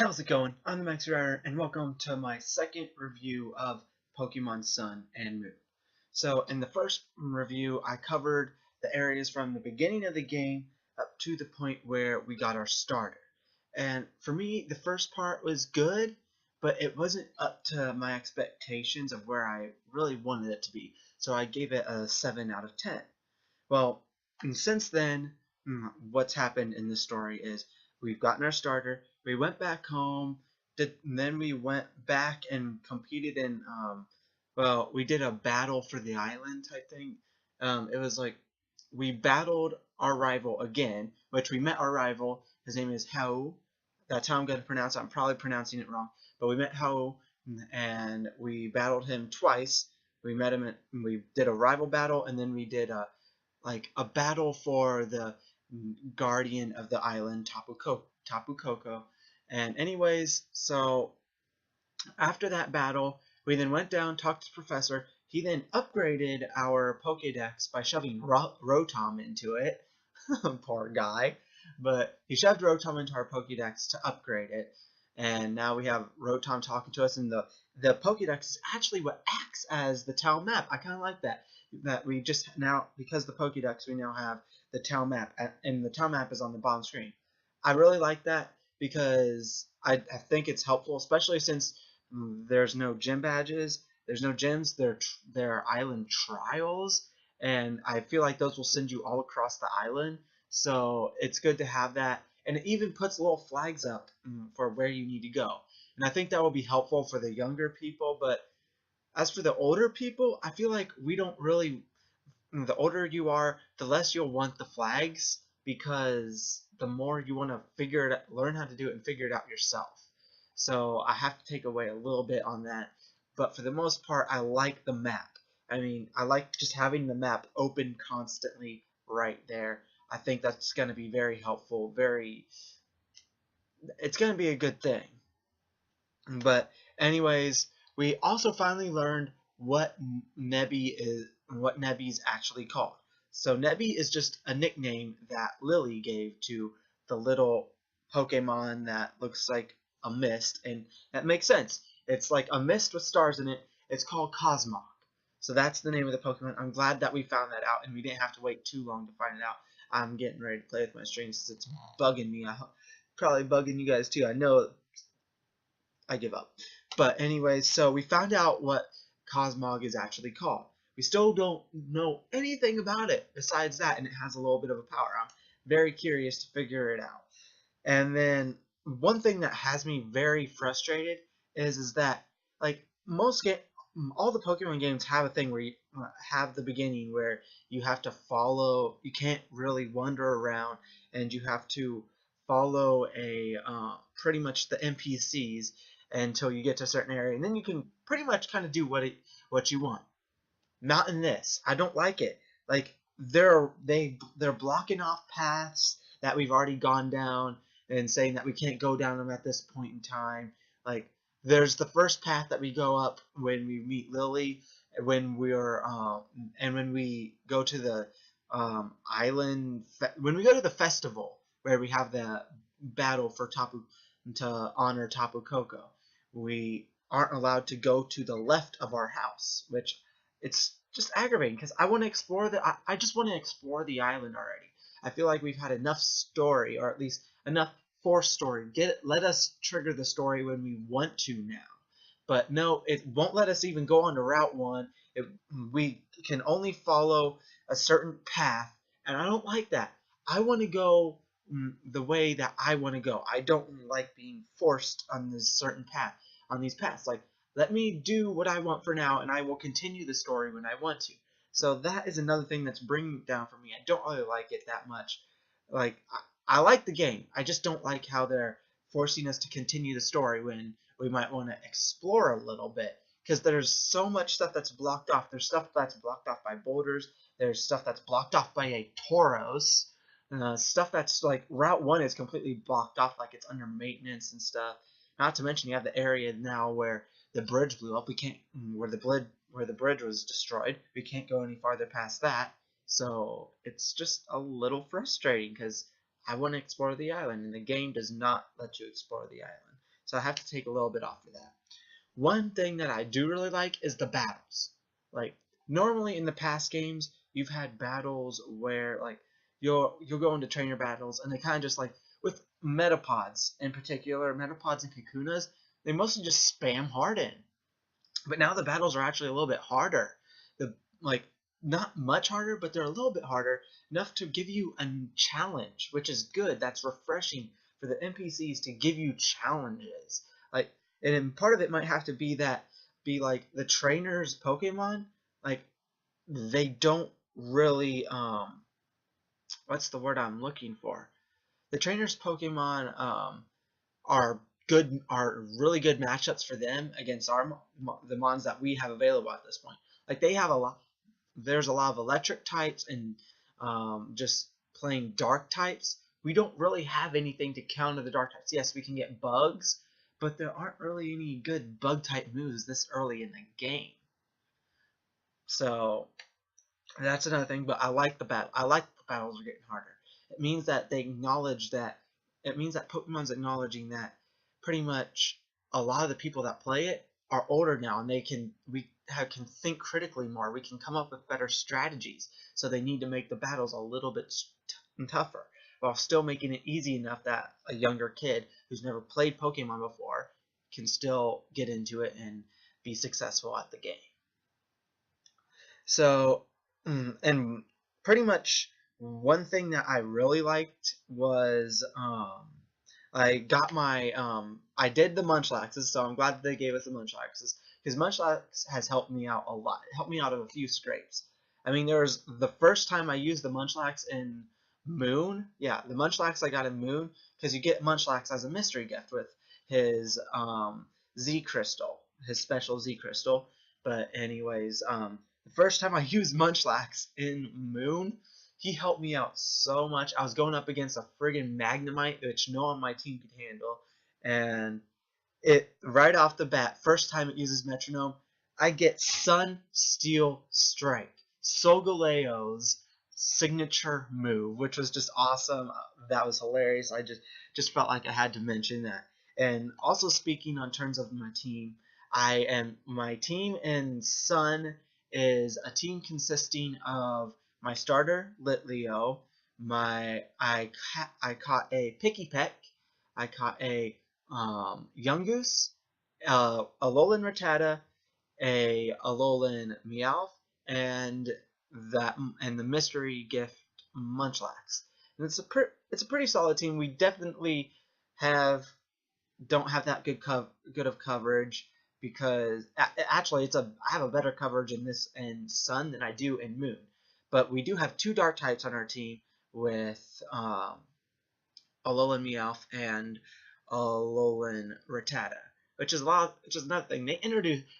How's it going? I'm the MaxxiWriter, and welcome to my second review of Pokemon Sun and Moon. So, in the first review, I covered the areas from the beginning of the game up to the point where we got our starter. And for me, the first part was good, but it wasn't up to my expectations of where I really wanted it to be. So I gave it a 7 out of 10. Well, and since then, what's happened in this story is we've gotten our starter. We went back home. Then we went back and competed in. Well, we did a battle for the island type thing. It was like we battled our rival again, which we met our rival. His name is Hao. That's how I'm going to pronounce it. I'm probably pronouncing it wrong, but we met Hao, and we battled him twice. We met him. We did a rival battle, and then we did a battle for the guardian of the island, Tapu Koko. And anyways, so after that battle, we then went down, talked to the professor. He then upgraded our Pokédex by shoving Rotom into it. Poor guy. But he shoved Rotom into our Pokédex to upgrade it. And now we have Rotom talking to us, and the Pokédex is actually what acts as the tile map. I kind of like that. That we just now, because the Pokédex, we now have the tile map, and the tile map is on the bottom screen. I really like that because I think it's helpful, especially since there's no gym badges, there's no gyms, they're island trials, and I feel like those will send you all across the island. So it's good to have that, and it even puts little flags up for where you need to go. And I think that will be helpful for the younger people, but as for the older people, I feel like we don't really. The older you are, the less you'll want the flags because the more you want to figure it, learn how to do it, and figure it out yourself. So I have to take away a little bit on that. But for the most part, I like the map. I mean, I like just having the map open constantly right there. I think that's going to be very helpful. It's going to be a good thing. But anyways, we also finally learned what Nebby's actually called. So Nebby is just a nickname that Lily gave to the little Pokemon that looks like a mist, and that makes sense. It's like a mist with stars in it. It's called Cosmog. So that's the name of the Pokemon. I'm glad that we found that out, and we didn't have to wait too long to find it out. I'm getting ready to play with my strings because it's bugging me. Probably bugging you guys too. I know. I give up. But anyways, so we found out what Cosmog is actually called. We still don't know anything about it besides that, and it has a little bit of a power. I'm very curious to figure it out. And then one thing that has me very frustrated is that like all the Pokemon games have a thing where you have the beginning where you have to follow. You can't really wander around, and you have to follow pretty much the NPCs until you get to a certain area, and then you can pretty much kind of do what you want. Not in this. I don't like it. Like they're blocking off paths that we've already gone down and saying that we can't go down them at this point in time. Like there's the first path that we go up when we meet Lily, when when we go to the island, when we go to the festival where we have the battle for to honor Tapu Koko. We aren't allowed to go to the left of our house, which it's just aggravating because I want to explore I just want to explore the island already. I feel like we've had enough story, or at least enough force story. Let us trigger the story when we want to now. But no, it won't let us even go on to Route 1. We can only follow a certain path, and I don't like that. I want to go the way that I want to go. I don't like being forced on this certain path, on these paths. Like, let me do what I want for now, and I will continue the story when I want to. So that is another thing that's bringing it down for me. I don't really like it that much. Like, I like the game. I just don't like how they're forcing us to continue the story when we might want to explore a little bit. Because there's so much stuff that's blocked off. There's stuff that's blocked off by boulders. There's stuff that's blocked off by a Tauros. Stuff that's like Route 1 is completely blocked off, like it's under maintenance and stuff. Not to mention you have the area now where the bridge blew up. We can't where the bridge was destroyed. We can't go any farther past that. So it's just a little frustrating because I want to explore the island, and the game does not let you explore the island. so I have to take a little bit off of that. One thing that I do really like is the battles. Like normally in the past games, you've had battles where like you'll go into trainer battles and they kind of just like with metapods in particular, metapods and kakunas, they mostly just spam harden. But now the battles are actually a little bit harder. The like not much harder, but they're a little bit harder enough to give you a challenge, which is good. That's refreshing for the NPCs to give you challenges. Like, and part of it might have to be like the trainers Pokemon, like they don't really what's the word I'm looking for? The trainers Pokemon are really good matchups for them against the mons that we have available at this point. Like they have a lot. There's a lot of electric types and just playing dark types. We don't really have anything to counter the dark types. Yes, we can get bugs, but there aren't really any good bug type moves this early in the game. So that's another thing. But I like the battle. I like the battles are getting harder. It means that they acknowledge that. It means that Pokemon's acknowledging that pretty much a lot of the people that play it are older now, and can think critically more. We can come up with better strategies. So they need to make the battles a little bit tougher, while still making it easy enough that a younger kid who's never played Pokemon before can still get into it and be successful at the game. So, and pretty much one thing that I really liked was I got my I did the Munchlaxes, so I'm glad that they gave us the Munchlaxes because Munchlax has helped me out a lot. It helped me out of a few scrapes. I mean, there was the first time I used the Munchlax in Moon. Yeah, the Munchlax I got in Moon because you get Munchlax as a mystery gift with his Z Crystal, his special Z Crystal. But anyways, the first time I used Munchlax in Moon, he helped me out so much. I was going up against a friggin' Magnemite, which no one on my team could handle, and it right off the bat, first time it uses Metronome, I get Sun Steel Strike, Solgaleo's signature move, which was just awesome. That was hilarious. I just felt like I had to mention that. And also speaking on terms of my team in Sun is a team consisting of my starter, Litleo, I caught a Picky Peck, I caught a Yungoos, a Alolan Rattata, a Alolan Meowth, and the mystery gift Munchlax. And it's a pretty solid team. We definitely don't have that good of coverage because actually I have a better coverage in this in Sun than I do in Moon. But we do have two dark types on our team with Alolan Meowth and Alolan Rattata, which is another thing.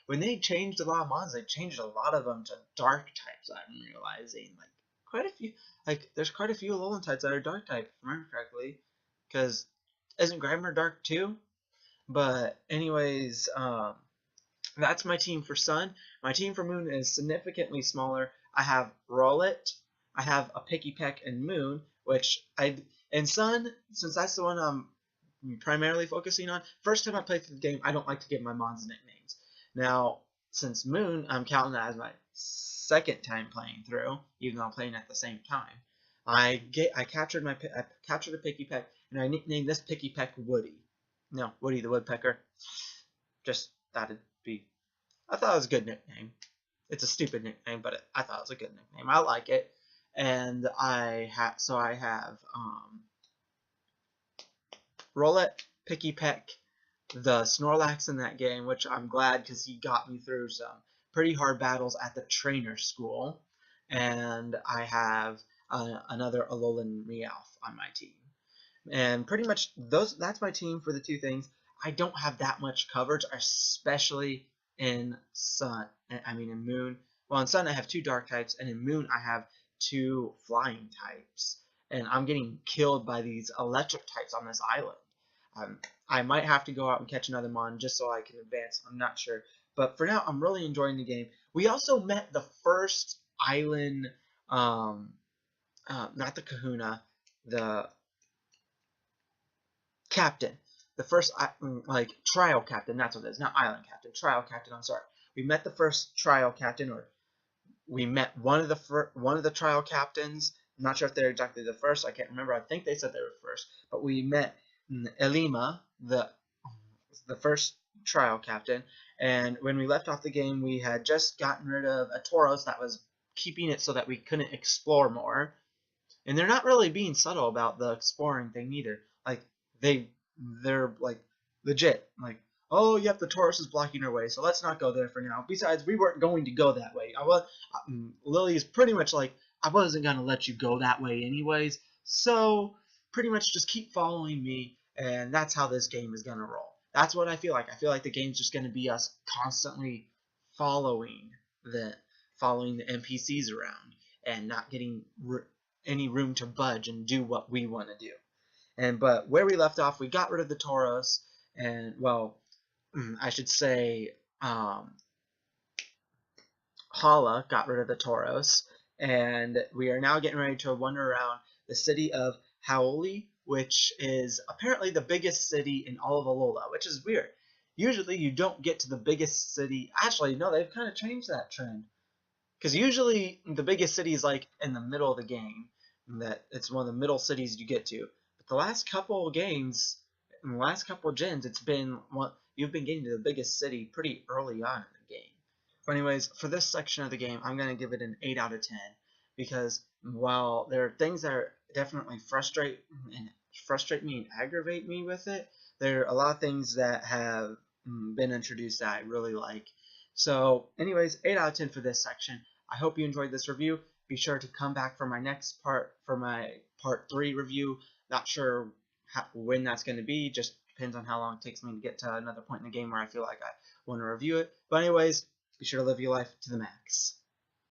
When they changed a lot of mons, they changed a lot of them to dark types. I'm realizing there's quite a few Alolan types that are dark type, if I remember correctly, because isn't Grimer dark too? But anyways, that's my team for Sun. My team for Moon is significantly smaller. I have Rowlet, I have a Picky Peck and Moon, in Sun, since that's the one I'm primarily focusing on. First time I play through the game, I don't like to give my mons nicknames. Now, since Moon, I'm counting that as my second time playing through, even though I'm playing at the same time. I captured a Picky Peck, and I nicknamed this Picky Peck Woody. No, Woody the Woodpecker. Just thought it'd be. I thought it was a good nickname. It's a stupid nickname, but I thought it was a good nickname. I like it, and I have Rowlet, Picky Peck, the Snorlax in that game, which I'm glad because he got me through some pretty hard battles at the trainer school, and I have another Alolan Meowth on my team. And pretty much that's my team for the two things. I don't have that much coverage, especially in in Moon. Well, in Sun I have two dark types, and in Moon I have two flying types. And I'm getting killed by these electric types on this island. I might have to go out and catch another mon just so I can advance. I'm not sure. But for now, I'm really enjoying the game. We also met the first island, not the Kahuna, the captain. the first like trial captain. That's what it is, not island captain. Trial captain. I'm sorry. We met the first trial captain, or we met one of the trial captains. I'm not sure if they're exactly the first. I can't remember. I think they said they were first, but we met Elima, the first trial captain. And when we left off the game, we had just gotten rid of a Tauros that was keeping it so that we couldn't explore more. And they're not really being subtle about the exploring thing either. Like they they're like legit. Like, oh, yep, the Taurus is blocking our way, so let's not go there for now. Besides, we weren't going to go that way. Lily is pretty much like, I wasn't gonna let you go that way anyways. So pretty much just keep following me, and that's how this game is gonna roll. That's what I feel like. I feel like the game's just gonna be us constantly following the following the NPCs around and not getting any room to budge and do what we want to do. But where we left off, we got rid of the Tauros, and well, I should say Hala got rid of the Tauros, and we are now getting ready to wander around the city of Haoli, which is apparently the biggest city in all of Alola, which is weird. Usually you don't get to the biggest city. Actually, no, they've kind of changed that trend. Because usually the biggest city is like in the middle of the game, that it's one of the middle cities you get to. But the last couple of games, in the last couple of gens, it's been you've been getting to the biggest city pretty early on in the game. But anyways, for this section of the game, I'm gonna give it an 8 out of 10 because while there are things that are definitely frustrate me and aggravate me with it, there are a lot of things that have been introduced that I really like. So, anyways, 8 out of 10 for this section. I hope you enjoyed this review. Be sure to come back for my next part, for my part 3 review. Not sure when that's going to be. Just depends on how long it takes me to get to another point in the game where I feel like I want to review it. But anyways, be sure to live your life to the max.